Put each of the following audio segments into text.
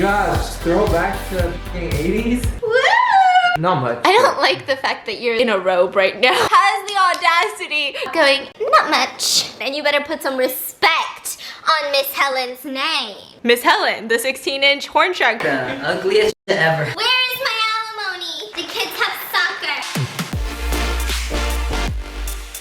gosh, throwback to the 80s? Woo! Not much. I don't like the fact that you're in a robe right now. Has the audacity going, not much. And you better put some respect on Miss Helen's name. Miss Helen, the 16-inch horn shark. The ugliest shit ever. Where is my alimony? The kids have soccer.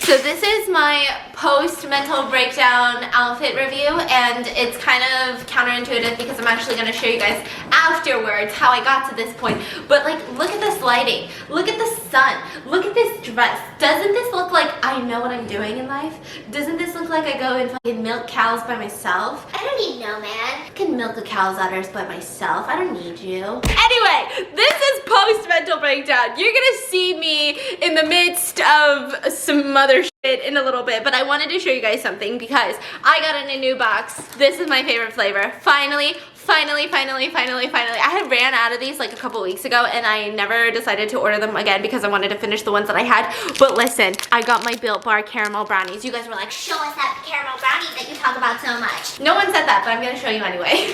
So this is my post-mental breakdown outfit review, and it's kind of counterintuitive because I'm actually going to show you guys afterwards how I got to this point. But like, look at this lighting, look at the sun, look at this dress. Doesn't this look like I know what I'm doing in life? Doesn't this look like I go and fucking milk cows by myself? I don't need no man. I can milk a cow's udders by myself. I don't need you. Anyway, this is post-mental breakdown. You're gonna see me in the midst of some other shit in a little bit, but I wanted to show you guys something because I got in a new box. This is my favorite flavor. Finally. I had ran out of these like a couple weeks ago, and I never decided to order them again because I wanted to finish the ones that I had. But listen, I got my Built Bar caramel brownies. You guys were like, Show us that caramel brownie that you talk about so much. no one said that, but I'm gonna show you anyway.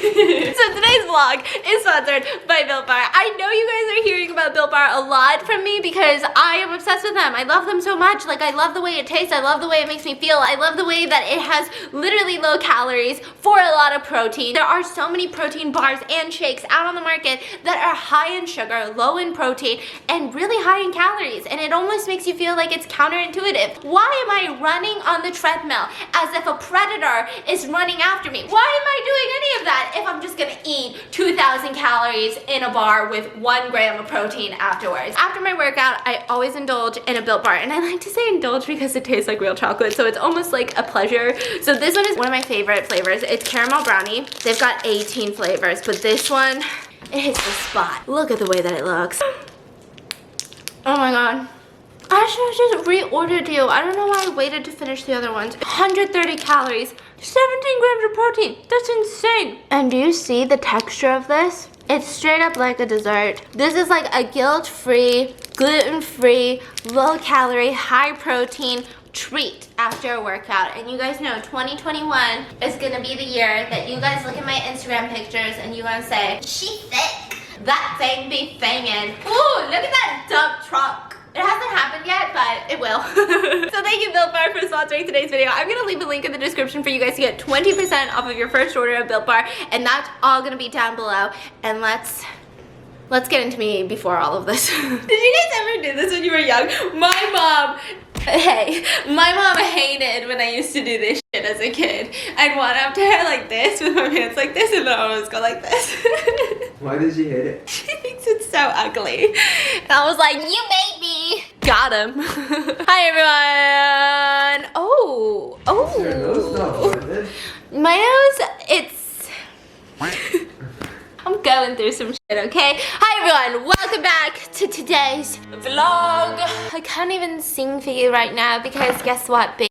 So today's vlog is sponsored by Built Bar. I know you guys are hearing about Built Bar a lot from me because I am obsessed with them. I love them so much. Like, I love the way it tastes. I love the way it makes me feel. I love the way that it has literally low calories for a lot of protein. There are so many protein bars and shakes out on the market that are high in sugar, low in protein, and really high in calories, and it almost makes you feel like it's counterintuitive. Why am I running on the treadmill as if a predator is running after me? Why am I doing any of that if I'm just gonna eat 2,000 calories in a bar with 1 gram of protein afterwards? After my workout, I always indulge in a Built Bar, and I like to say indulge because it tastes like real chocolate, so it's almost like a pleasure. So this one is one of my favorite flavors. It's caramel brownie. They've got 18 flavors, but this one, it hits the spot. Look at the way that it looks. Oh my god. I should have just reordered you. I don't know why I waited to finish the other ones. 130 calories, 17 grams of protein. That's insane. And do you see the texture of this? It's straight up like a dessert. This is like a guilt-free, gluten-free, low-calorie, high-protein treat after a workout. And you guys know 2021 is gonna be the year that you guys look at my Instagram pictures and you gonna say, She thick. that thing be thingin'. Ooh, look at that dump truck. It hasn't happened yet, but it will. So thank you, Built Bar, for sponsoring today's video. I'm gonna leave a link in the description for you guys to get 20% off of your first order of Built Bar, and that's all gonna be down below. And let's get into me before all of this. Did you guys ever do this when you were young? My mom hated when I used to do this shit as a kid. I'd run up to her like this with my hands like this, and then I always go like this. Why did she hate it? She thinks it's so ugly. And I was like, You made me. got him. Hi everyone. Oh. Your nose not blended. My nose, it's... I'm going through some shit, okay? Hi everyone, welcome back to today's vlog. I can't even sing for you right now because guess what, bitch?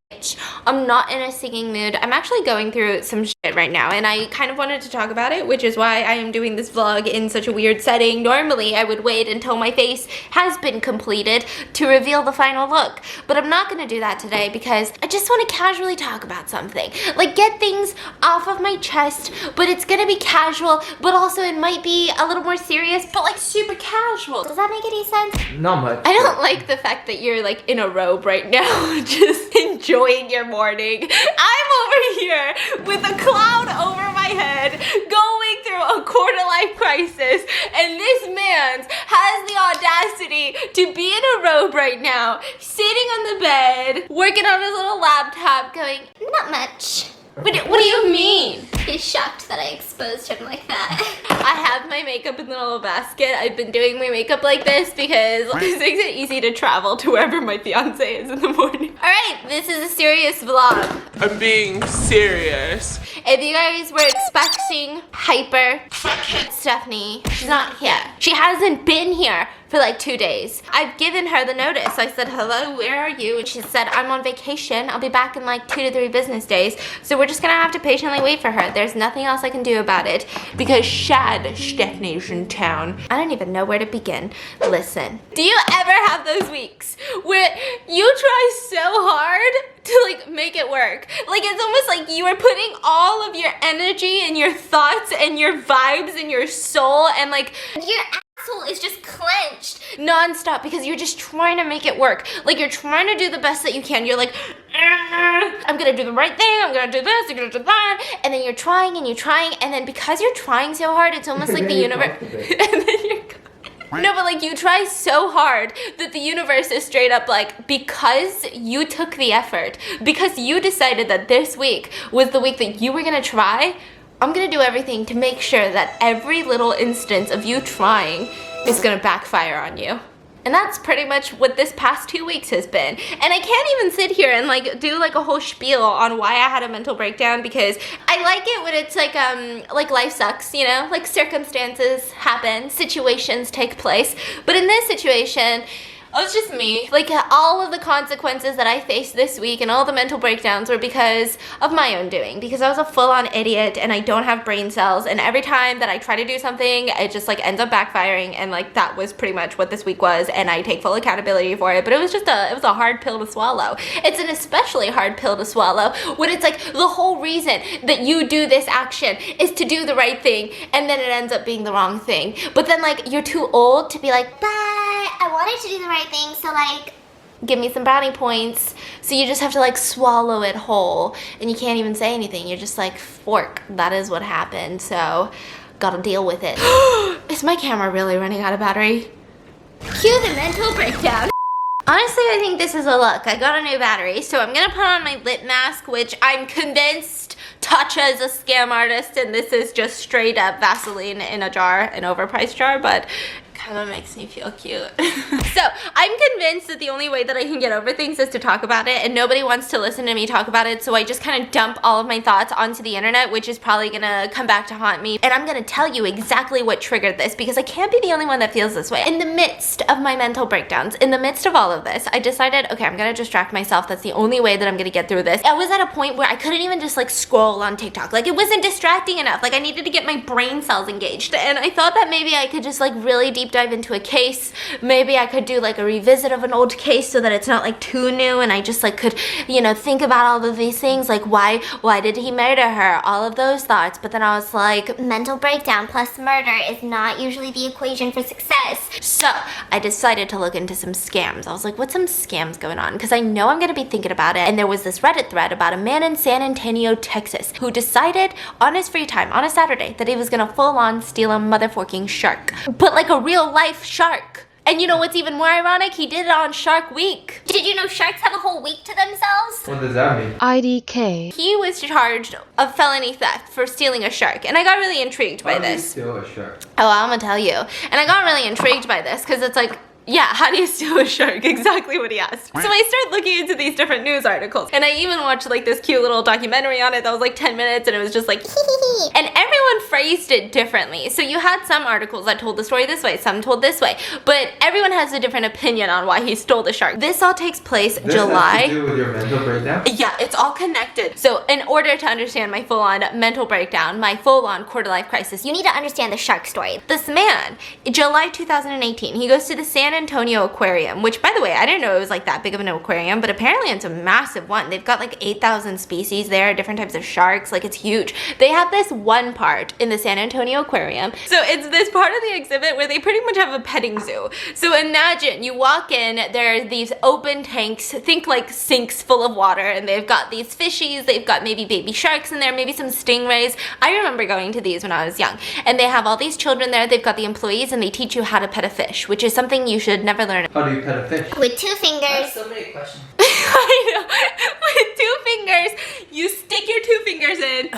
I'm not in a singing mood. I'm actually going through some shit right now, and I kind of wanted to talk about it, which is why I am doing this vlog in such a weird setting. Normally, I would wait until my face has been completed to reveal the final look, but I'm not gonna do that today because I just want to casually talk about something. Like, get things off of my chest, but it's gonna be casual, but also it might be a little more serious, but like super casual. Does that make any sense? Not much. I don't like the fact that you're like in a robe right now, just enjoying your morning. I'm over here with a cloud over my head, going through a quarter-life crisis, and this man has the audacity to be in a robe right now, sitting on the bed, working on his little laptop, going, Not much. what do you mean? He's shocked that I exposed him like that. I have my makeup in the little basket. I've been doing my makeup like this because this makes it easy to travel to wherever my fiance is in the morning. Alright, this is a serious vlog. I'm being serious. If you guys were expecting hyper Stephanie, she's not here. She hasn't been here for like 2 days. I've given her the notice. I said, hello, where are you? And she said, I'm on vacation. I'll be back in like 2 to 3 business days. So we're just gonna have to patiently wait for her. There's nothing else I can do about it because Stephanie's in town. I don't even know where to begin. Listen, do you ever have those weeks where you try so hard to like make it work? Like it's almost like you are putting all of your energy and your thoughts and your vibes and your soul and like Your asshole is just clenched. non-stop because you're just trying to make it work. Like you're trying to do the best that you can. You're like, I'm gonna do the right thing, I'm gonna do this, I'm gonna do that. And then you're trying and you're trying, and then because you're trying so hard, it's almost like the universe. And then you're no, but like you try so hard that the universe is straight up like, because you took the effort, because you decided that this week was the week that you were gonna try, I'm gonna do everything to make sure that every little instance of you trying is gonna backfire on you. And that's pretty much what this past 2 weeks has been. And I can't even sit here and like do like a whole spiel on why I had a mental breakdown because I like it when it's like life sucks, you know? Like circumstances happen, situations take place. But in this situation, it was just me. Like all of the consequences that I faced this week and all the mental breakdowns were because of my own doing. Because I was a full-on idiot and I don't have brain cells. And every time that I try to do something, it just like ends up backfiring. And like that was pretty much what this week was. And I take full accountability for it. But it was a hard pill to swallow. It's an especially hard pill to swallow when it's like the whole reason that you do this action is to do the right thing. And then it ends up being the wrong thing. But then like you're too old to be like, But I wanted to do the right thing, so like, give me some brownie points. So you just have to like swallow it whole and you can't even say anything. You're just like, fork, that is what happened. So gotta deal with it. Is my camera really running out of battery? cue the mental breakdown. Honestly, I think this is a look. I got a new battery, so I'm gonna put on my lip mask, which I'm convinced Tatcha is a scam artist, and this is just straight up Vaseline in a jar, an overpriced jar, but kind of makes me feel cute. So I'm convinced that the only way that I can get over things is to talk about it, and nobody wants to listen to me talk about it, so I just kind of dump all of my thoughts onto the internet, which is probably gonna come back to haunt me. And I'm gonna tell you exactly what triggered this, because I can't be the only one that feels this way. In the midst of my mental breakdowns, in the midst of all of this, I decided, okay, I'm gonna distract myself. That's the only way that I'm gonna get through this. I was at a point where I couldn't even just like scroll on TikTok. Like it wasn't distracting enough. Like I needed to get my brain cells engaged. And I thought that maybe I could just like really deep dive into a case. Maybe I could do like a revisit of an old case so that it's not like too new, and I just like could, you know, think about all of these things, like why did he murder her, all of those thoughts. But then I was like, Mental breakdown plus murder is not usually the equation for success. so I decided to look into some scams. I was like, what's some scams going on? Because I know I'm gonna be thinking about it. And there was this Reddit thread about a man in San Antonio, Texas, who decided on his free time on a Saturday that he was gonna full on steal a motherfucking shark, but like a real life shark. And you know what's even more ironic? He did it on Shark Week. Did you know sharks have a whole week to themselves? What does that mean? IDK. He was charged of felony theft for stealing a shark, and I got really intrigued by How do you this. steal a shark? Oh, I'm gonna tell you. And I got really intrigued by this because it's like, yeah, how do you steal a shark? Exactly what he asked. So I started looking into these different news articles, and I even watched like this cute little documentary on it that was like 10 minutes, and it was just like, and everyone phrased it differently. So you had some articles that told the story this way, some told this way, but everyone has a different opinion on why he stole the shark. This all takes place Does July. This have to do with your mental breakdown? Yeah, it's all connected. So in order to understand my full-on mental breakdown, my full-on quarter-life crisis, You need to understand the shark story. this man, July 2018, he goes to the San Antonio Aquarium, which, by the way, I didn't know it was like that big of an aquarium, but apparently it's a massive one. They've got like 8,000 species there, different types of sharks, like it's huge. They have this one part in the San Antonio Aquarium. So it's this part of the exhibit where they pretty much have a petting zoo. So imagine you walk in, there are these open tanks, think like sinks full of water, and they've got these fishies, they've got maybe baby sharks in there, maybe some stingrays. I remember going to these when I was young, and they have all these children there. They've got the employees, and they teach you how to pet a fish, which is something you should never learn. How do you pet a fish? With 2 fingers. So many questions. I know. With 2 fingers, you stick your 2 fingers in.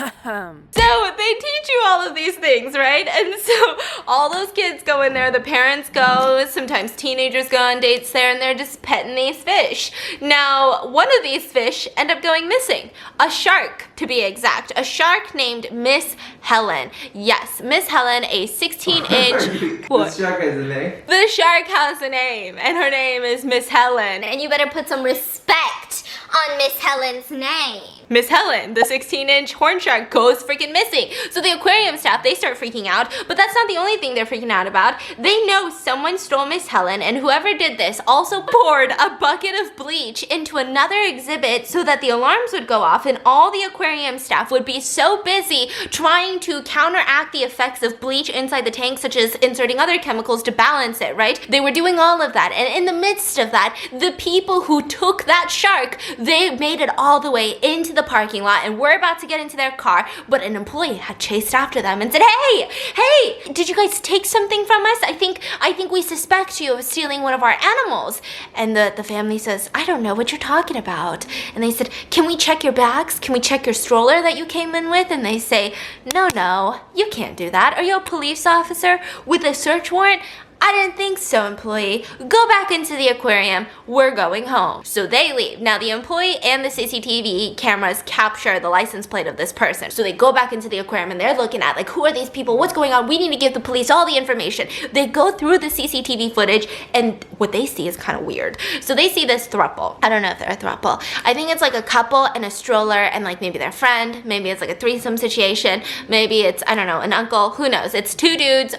So they teach you all of these things, right? And so all those kids go in there, the parents go, sometimes teenagers go on dates there, and they're just petting these fish. Now, one of these fish end up going missing. A shark, to be exact. A shark named Miss Helen. Yes, Miss Helen, a 16-inch... The shark has a name. The shark has a name, and her name is Miss Helen. And you better put some respect on Miss Helen's name. Miss Helen, the 16-inch horn shark, goes freaking missing. So the aquarium staff, they start freaking out, but that's not the only thing they're freaking out about. They know someone stole Miss Helen, and whoever did this also poured a bucket of bleach into another exhibit so that the alarms would go off, and all the aquarium staff would be so busy trying to counteract the effects of bleach inside the tank, such as inserting other chemicals to balance it, right? They were doing all of that, and in the midst of that, the people who took that shark, they made it all the way into the parking lot and were about to get into their car, but an employee had chased after them and said, hey, did you guys take something from us? I think we suspect you of stealing one of our animals. And the family says, I don't know what you're talking about. And they said, can we check your bags? Can we check your stroller that you came in with? And they say, no, you can't do that. Are you a police officer with a search warrant? I didn't think so, employee. Go back into the aquarium. We're going home. So they leave. Now, the employee and the CCTV cameras capture the license plate of this person. So they go back into the aquarium and they're looking at, like, who are these people? What's going on? We need to give the police all the information. They go through the CCTV footage, and what they see is kind of weird. So they see this throuple. I don't know if they're a throuple. I think it's like a couple and a stroller and, like, maybe their friend. Maybe it's like a threesome situation. Maybe it's, I don't know, an uncle. Who knows? It's 2 dudes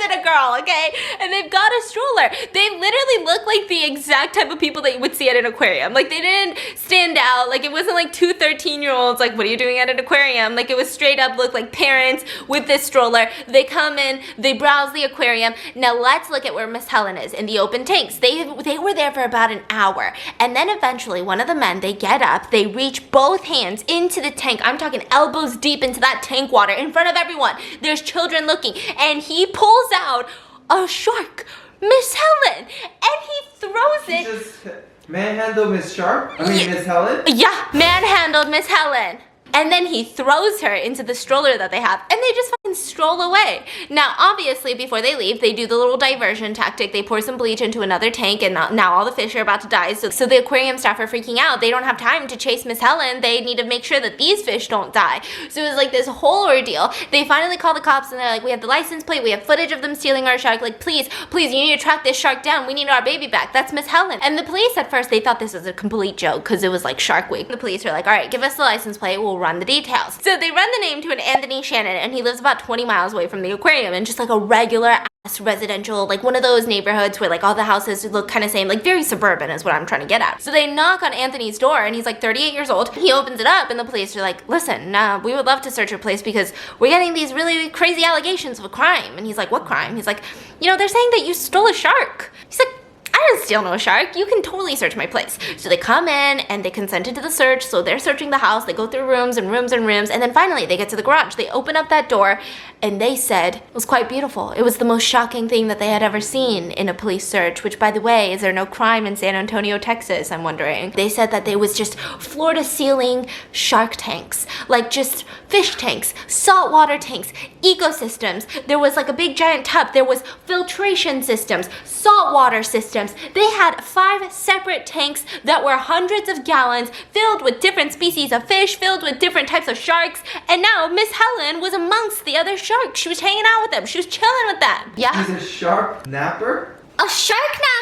and a girl, okay? And they've got a stroller. They literally look like the exact type of people that you would see at an aquarium. Like, they didn't stand out. Like, it wasn't like 2 13-year-olds, like, what are you doing at an aquarium? Like, it was straight up look like parents with this stroller. They come in, they browse the aquarium. Now, let's look at where Miss Helen is in the open tanks. They were there for about an hour. And then eventually, one of the men, they get up, they reach both hands into the tank. I'm talking elbows deep into that tank water in front of everyone. There's children looking. And he pulls out a shark, Miss Helen, and he throws it. You just manhandled Miss Shark? Miss Helen? Yeah, manhandled Miss Helen. And then he throws her into the stroller that they have, and they just fucking stroll away. Now, obviously, before they leave, they do the little diversion tactic. They pour some bleach into another tank, and now all the fish are about to die. So the aquarium staff are freaking out. They don't have time to chase Miss Helen. They need to make sure that these fish don't die. So it was like this whole ordeal. They finally call the cops, and they're like, we have the license plate. We have footage of them stealing our shark. Like, please, you need to track this shark down. We need our baby back. That's Miss Helen. And the police, at first, they thought this was a complete joke because it was like Shark Week. The police are like, all right, give us the license plate. We'll run the details. So they run the name to an Anthony Shannon, and he lives about 20 miles away from the aquarium in just like a regular ass residential, like one of those neighborhoods where like all the houses look kind of same, like very suburban is what I'm trying to get at. So they knock on Anthony's door, and he's like 38 years old. He opens it up, and the police are like, listen, we would love to search your place because we're getting these really crazy allegations of a crime. And he's like, what crime? He's like, they're saying that you stole a shark. He's like, I didn't steal no shark. You can totally search my place. So they come in and they consented to the search. So they're searching the house. They go through rooms and rooms and rooms. And then finally they get to the garage. They open up that door and they said it was quite beautiful. It was the most shocking thing that they had ever seen in a police search, which, by the way, is there no crime in San Antonio, Texas? I'm wondering. They said that there was just floor to ceiling shark tanks, like just fish tanks, saltwater tanks, ecosystems. There was like a big giant tub. There was filtration systems, saltwater systems. They had 5 separate tanks that were hundreds of gallons filled with different species of fish, filled with different types of sharks. And now Miss Helen was amongst the other sharks. She was hanging out with them. She was chilling with them. Yeah. She's a shark napper? A shark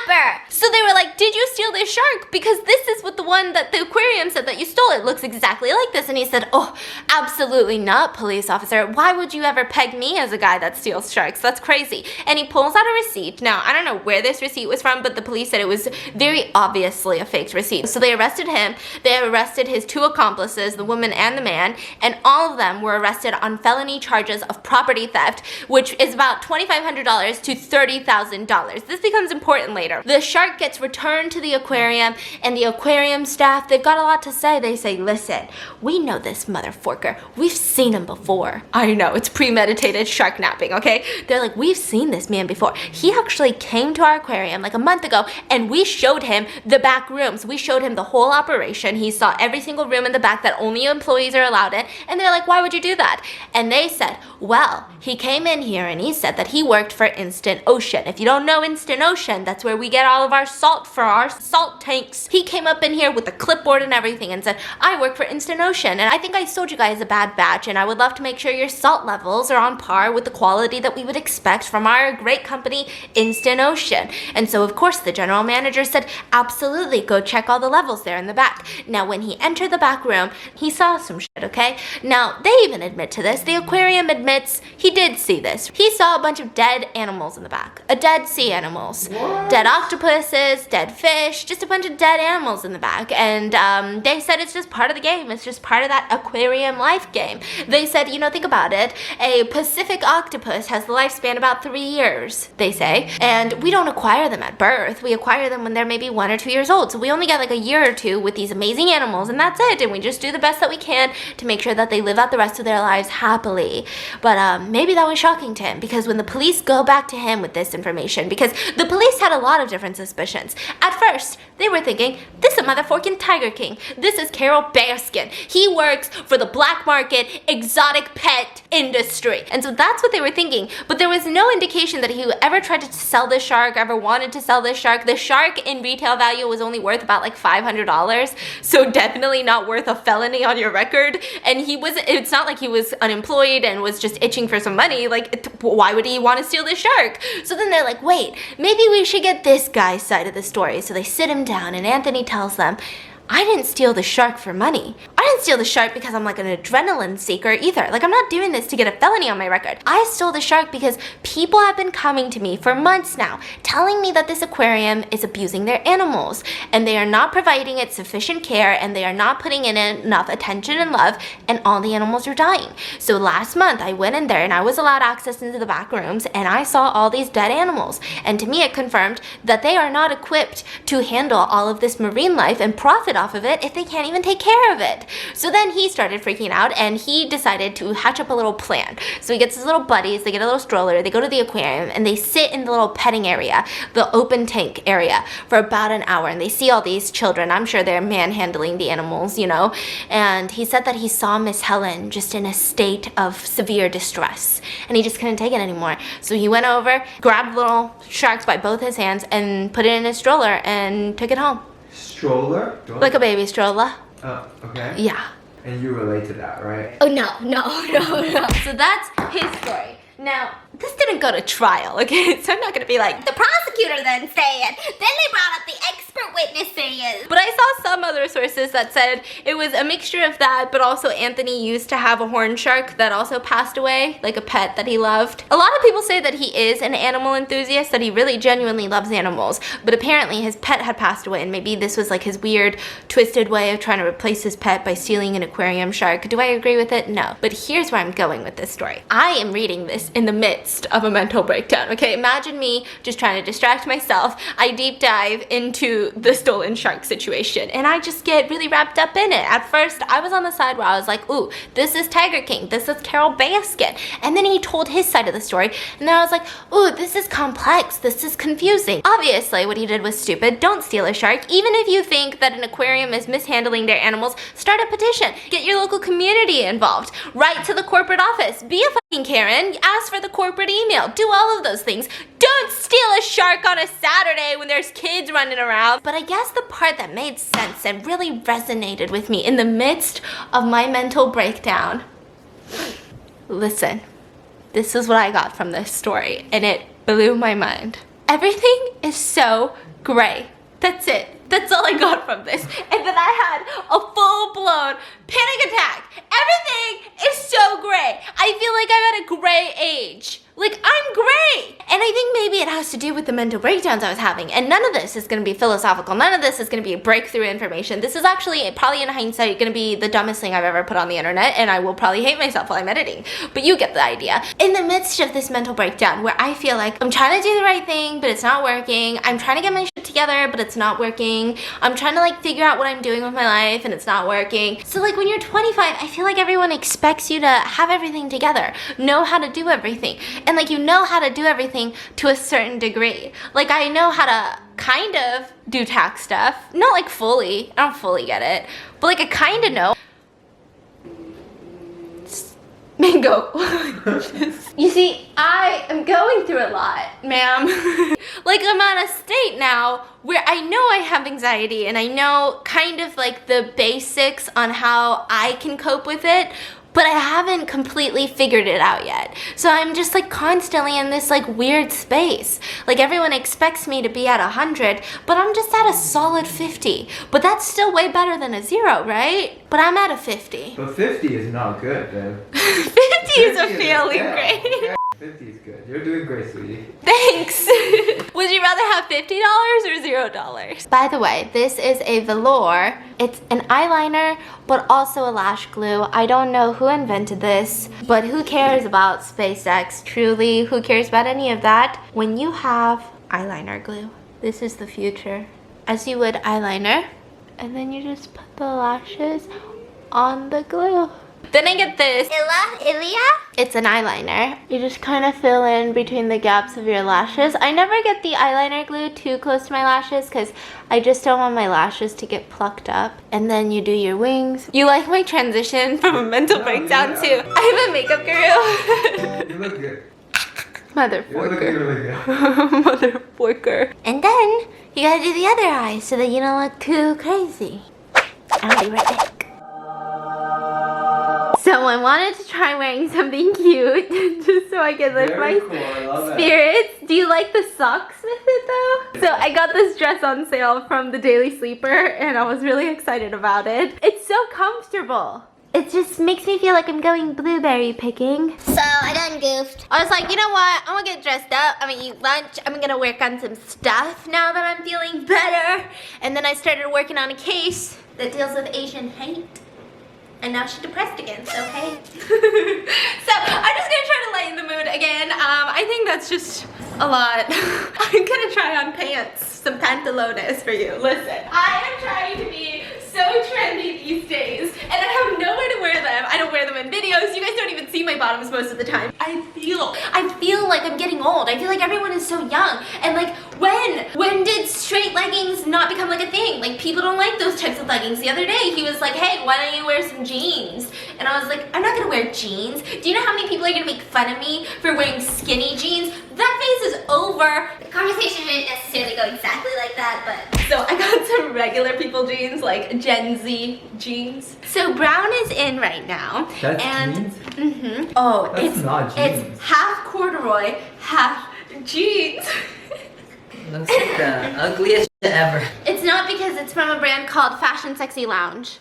napper! So they were like, did you steal this shark? Because this is what the one that the aquarium said that you stole. It looks exactly like this. And he said, oh, absolutely not, police officer. Why would you ever peg me as a guy that steals sharks? That's crazy. And he pulls out a receipt. Now, I don't know where this receipt was from, but the police said it was very obviously a faked receipt. So they arrested him. They arrested his 2 accomplices, the woman and the man, and all of them were arrested on felony charges of property theft, which is about $2,500 to $30,000. This becomes important later. The shark gets returned to the aquarium, and the aquarium staff, they've got a lot to say. They say, listen, we know this motherfucker. We've seen him before. I know, it's premeditated shark napping, okay? They're like, we've seen this man before. He actually came to our aquarium like a month ago, and we showed him the back rooms. We showed him the whole operation. He saw every single room in the back that only employees are allowed in. And they're like, why would you do that? And they said, well, he came in here and he said that he worked for Instant Ocean. If you don't know Instant Ocean, that's where we get all of our salt for our salt tanks. He came up in here with a clipboard and everything and said, I work for Instant Ocean, and I think I sold you guys a bad batch, and I would love to make sure your salt levels are on par with the quality that we would expect from our great company, Instant Ocean. And so, of course, the general manager said, absolutely, go check all the levels there in the back. Now, when he entered the back room, he saw some shit, okay? Now, they even admit to this. The aquarium admits he did see this. He saw a bunch of dead animals in the back. Dead sea animals. What? Dead octopuses, dead fish, just a bunch of dead animals in the back. And they said it's just part of the game. It's just part of that aquarium life game. They said, you know, think about it. A Pacific octopus has the lifespan about 3 years, they say. And we don't acquire them at birth. We acquire them when they're maybe 1 or 2 years old. So we only get like a year or two with these amazing animals, and that's it. And we just do the best that we can to make sure that they live out the rest of their lives happily. But maybe that was shocking to him, because when the police go back to him with this information, because the police had a lot of different suspicions. At first, they were thinking, this is a motherfucking Tiger King. This is Carol Baskin. He works for the black market exotic pet industry. And so that's what they were thinking. But there was no indication that he ever tried to sell this shark, ever wanted to sell this shark. The shark in retail value was only worth about like $500. So definitely not worth a felony on your record. And it's not like he was unemployed and was just itching for some money. Like, why would he want to steal this shark? So then they're like, wait, maybe we should get this guy's side of the story. So they sit him down, and Anthony tells them, I didn't steal the shark for money. I didn't steal the shark because I'm like an adrenaline seeker either. Like, I'm not doing this to get a felony on my record. I stole the shark because people have been coming to me for months now, telling me that this aquarium is abusing their animals, and they are not providing it sufficient care, and they are not putting in enough attention and love, and all the animals are dying. So last month, I went in there, and I was allowed access into the back rooms, and I saw all these dead animals. And to me, it confirmed that they are not equipped to handle all of this marine life and profit off of it if they can't even take care of it. So then he started freaking out, and he decided to hatch up a little plan. So he gets his little buddies, they get a little stroller, they go to the aquarium, and they sit in the little petting area, the open tank area, for about an hour, and they see all these children. I'm sure they're manhandling the animals, you know. And he said that he saw Miss Helen just in a state of severe distress, and he just couldn't take it anymore. So he went over, grabbed little sharks by both his hands, and put it in his stroller and took it home. Stroller? Like a baby stroller. Okay. Yeah. And you relate to that, right? Oh, no. So that's his story. Now, this didn't go to trial, okay? So I'm not gonna be like, The prosecutor then said. Then they brought up the expert witnesses. but I saw some other sources that said it was a mixture of that, but also Anthony used to have a horn shark that also passed away, like a pet that he loved. A lot of people say that he is an animal enthusiast, that he really genuinely loves animals, but apparently his pet had passed away, and maybe this was like his weird, twisted way of trying to replace his pet by stealing an aquarium shark. Do I agree with it? No. But here's where I'm going with this story. I am reading this in the midst of a mental breakdown, okay? Imagine me just trying to distract myself. I deep dive into the stolen shark situation, and I just get really wrapped up in it. At first, I was on the side where I was like, ooh, this is Tiger King, this is Carol Baskin. And then he told his side of the story, and then I was like, ooh, this is complex, this is confusing. Obviously, what he did was stupid. Don't steal a shark. Even if you think that an aquarium is mishandling their animals, start a petition. Get your local community involved. Write to the corporate office. Be a fucking Karen. Ask for the corporate email. Do all of those things. Don't steal a shark on a Saturday when there's kids running around. But I guess the part that made sense and really resonated with me in the midst of my mental breakdown. Listen, this is what I got from this story, and it blew my mind. Everything is so gray. That's it. That's all I got from this. And then I had a full-blown panic attack. Everything is so gray. I feel like I'm at a gray age. Like, I'm gray. And I think maybe maybe it has to do with the mental breakdowns I was having. And none of this is going to be philosophical. None of this is going to be breakthrough information. This is actually, probably in hindsight, going to be the dumbest thing I've ever put on the internet, and I will probably hate myself while I'm editing. But you get the idea. In the midst of this mental breakdown, where I feel like I'm trying to do the right thing, but it's not working. I'm trying to get my shit together, but it's not working. I'm trying to like figure out what I'm doing with my life, and it's not working. So like when you're 25, I feel like everyone expects you to have everything together, know how to do everything. And like you know how to do everything to a certain degree. Like I know how to kind of do tax stuff. Not like fully. I don't fully get it. But like I kind of know. Mango. You see, I am going through a lot, ma'am. Like I'm at a state now where I know I have anxiety and I know kind of like the basics on how I can cope with it, but I haven't completely figured it out yet. So I'm just like constantly in this like weird space. Like everyone expects me to be at 100, but I'm just at a solid 50. But that's still way better than a 0, right? But I'm at a 50. But 50 is not good, babe. 50 is a failing grade. Yeah. 50 is good. You're doing great, sweetie. Thanks. Would you rather have $50 or $0? By the way, this is a velour. It's an eyeliner, but also a lash glue. I don't know who invented this, but who cares about SpaceX? Truly, who cares about any of that? When you have eyeliner glue, this is the future. As you would eyeliner, and then you just put the lashes on the glue. Then I get this. Ilya? It's an eyeliner. You just kind of fill in between the gaps of your lashes. I never get the eyeliner glue too close to my lashes because I just don't want my lashes to get plucked up. And then you do your wings. You like my transition from a mental breakdown to I'm a makeup guru? You look good. Motherfucker. You're looking really good. Motherfucker. And then you gotta do the other eye so that you don't look too crazy. I'll be right back. So I wanted to try wearing something cute just so I can lift Very my cool. I love spirits. Do you like the socks with it though? So I got this dress on sale from the Daily Sleeper and I was really excited about it. It's so comfortable. It just makes me feel like I'm going blueberry picking. So I done goofed. I was like, you know what? I'm gonna get dressed up. I'm gonna eat lunch. I'm gonna work on some stuff now that I'm feeling better. And then I started working on a case that deals with Asian hate. And now she's depressed again, so hey. So I'm just gonna try to lighten the mood again. I think that's just a lot. I'm gonna try on pants, some pantalones for you. Listen, I am trying to be so trendy these days, and I have nowhere to wear them. I don't wear them in videos. You guys don't even see my bottoms most of the time. I feel like I'm getting old. I feel like everyone is so young. And like, when did straight leggings not become like a thing? Like people don't like those types of leggings. The other day he was like, hey, why don't you wear some jeans? And I was like, I'm not gonna wear jeans. Do you know how many people are gonna make fun of me for wearing skinny jeans? That phase is over. The conversation didn't necessarily go exactly like that, but... So I got some regular people jeans, like Gen Z jeans. So brown is in right now. That's and, jeans? Oh, That's not jeans. It's half corduroy, half jeans. Looks like the ugliest shit ever. It's not because it's from a brand called Fashion Sexy Lounge.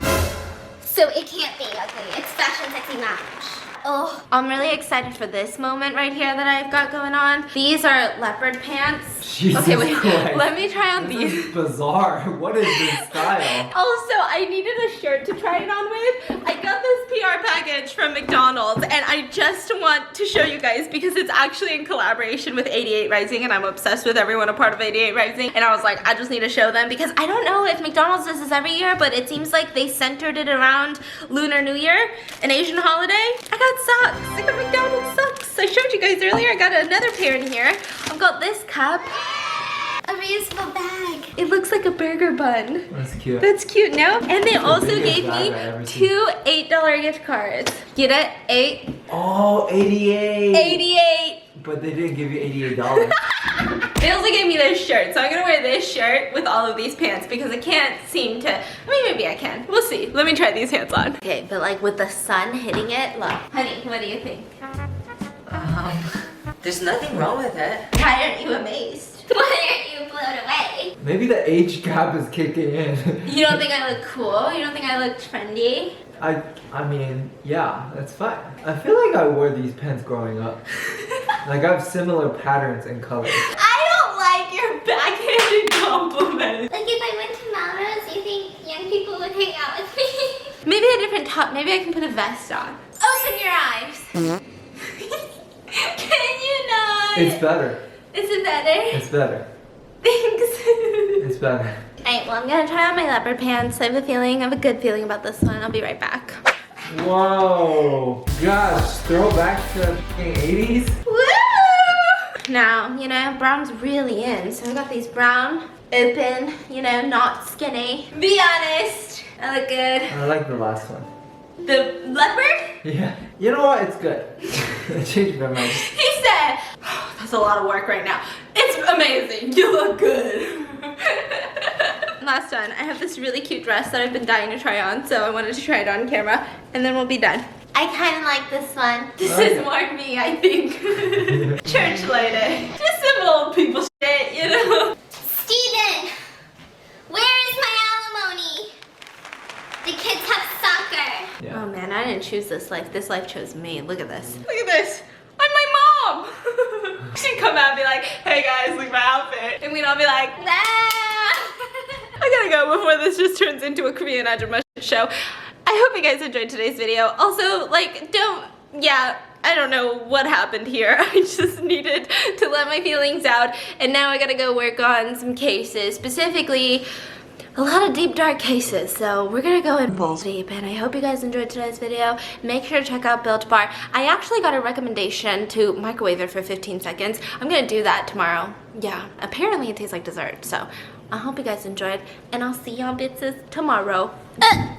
So it can't be ugly. It's Fashion Sexy Lounge. Oh. I'm really excited for this moment right here that I've got going on. These are leopard pants. Jesus okay, wait. Christ. Let me try on This these. is bizarre. What is this style? Also, I needed a shirt to try it on with. I got this PR package from McDonald's and I just want to show you guys because it's actually in collaboration with 88 Rising and I'm obsessed with everyone a part of 88 Rising. And I was like, I just need to show them because I don't know if McDonald's does this every year, but it seems like they centered it around Lunar New Year, an Asian holiday. I got socks. I got McDonald's socks. I showed you guys earlier. I got another pair in here. I've got this cup. A reusable bag. It looks like a burger bun. That's cute. That's cute, no? And they also biggest gave bag me I've ever seen. 2 $8 gift cards. Get it? 8. Oh, 88. 88. But they didn't give you $88. They also gave me this shirt, so I'm gonna wear this shirt with all of these pants because I can't seem to, I mean, maybe I can. We'll see. Let me try these pants on. Okay, but like with the sun hitting it, look. Honey, what do you think? There's nothing wrong with it. Why aren't you amazed? Why aren't you blown away? Maybe the age gap is kicking in. You don't think I look cool? You don't think I look trendy? I mean, yeah, that's fine. I feel like I wore these pants growing up. Like I have similar patterns and colors. I hang out with me. Maybe a different top. Maybe I can put a vest on. Open your eyes. Can you not? It's better. Is it better? It's better. Thanks. It's better. Alright, well I'm gonna try on my leopard pants. I have a good feeling about this one. I'll be right back. Whoa. Gosh, throwback to the 80s? Woo! Now, you know, brown's really in. So I got these brown, open, you know, not skinny. Be honest. I look good. I like the last one. The leopard? Yeah. You know what? It's good. I changed my mind. He said, oh, that's a lot of work right now. It's amazing. You look good. Last one, I have this really cute dress that I've been dying to try on, so I wanted to try it on camera, and then we'll be done. I kind of like this one. This is more me, I think. Church lady. Just some old people shit, you know? Steven, where is my alimony? The kids have soccer. Yeah. Oh man, I didn't choose this life. This life chose me. Look at this. Look at this. I'm my mom. She'd come out and be like, hey guys, look at my outfit. And we'd all be like, I gotta go before this just turns into a Korean Ajumma show. I hope you guys enjoyed today's video. Also, like, I don't know what happened here. I just needed to let my feelings out. And now I gotta go work on some cases, specifically a lot of deep, dark cases. So we're gonna go in balls deep, and I hope you guys enjoyed today's video. Make sure to check out Built Bar. I actually got a recommendation to microwave it for 15 seconds. I'm gonna do that tomorrow. Yeah, apparently it tastes like dessert. So I hope you guys enjoyed, and I'll see y'all bitches tomorrow.